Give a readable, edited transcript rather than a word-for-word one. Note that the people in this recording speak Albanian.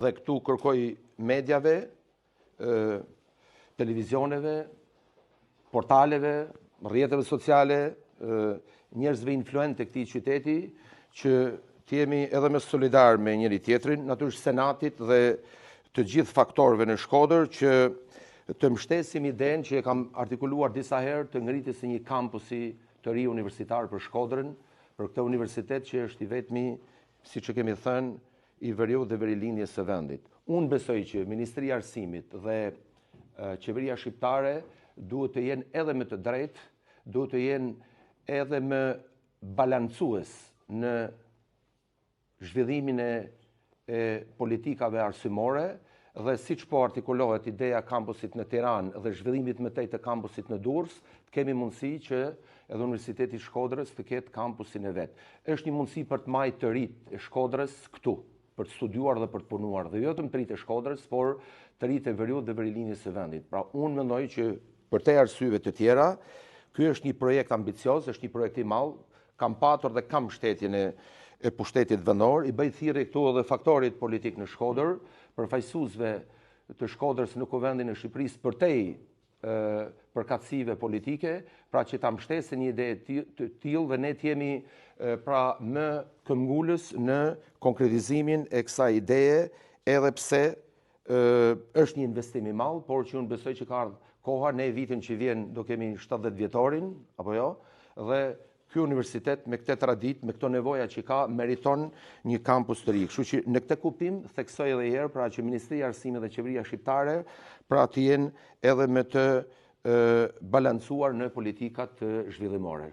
Dhe këtu kërkoj mediave, televizioneve, portaleve, rrjeteve sociale, njerëzve influent të këtij qyteti, që të jemi edhe më solidar me njëri tjetrin, natyrisht Senatit dhe të gjithë faktorëve në Shkodër, që të mbështesim idenë që e kam artikuluar disa herë të ngritjes së një kampusi të ri universitar për Shkodrën, për këtë universitet që është i vetmi, siç e kemi thënë, i veriut dhe verilindjes së vendit. Unë besoj që Ministria e Arsimit dhe qeveria shqiptare duhet të jenë edhe më të drejtë, duhet të jenë edhe më balancues në zhvillimin e politikave arsimore, dhe siç po artikulohet ideja kampusit në Tiranë dhe zhvillimit më tej të kampusit në Durrës, kemi mundësi që edhe Universiteti i Shkodrës të ketë kampusin e vet. Është një mundësi për të marrë të rit e Shkodrës këtu, për të studiuar dhe për të punuar, dhe jo vetëm të rit e Shkodrës, por të rit e veriut dhe verilindjes së vendit. Pra unë mendoj që për te arsyeve të tjera, ky është një projekt ambicioz, është një projekt i madh, kam patur dhe kam mbështetjen e pushtetit vendor, i bëj thirrje këtu edhe faktorit politik në Shkodër, përfaqësuesve të Shkodrës në kuvendin e Shqipërisë përtej përkatësive politike, pra që ta mbështesin një ide të tillë dhe ne të jemi pra më këmbgulës në konkretizimin e kësaj ideje, edhe pse është një investim i madh, por që unë besoj që ka ardhur koha, ne vitin që vjen do kemi 70 vjetorin, apo jo, dhe ky universitet me këtë traditë, me këto nevoja që ka, meriton një kampus të ri. Kështu që në këtë kuptim theksoj edhe një herë pra që Ministria e Arsimit dhe Qeveria Shqiptare pra të jenë edhe me të balancuar në politikat zhvillimore.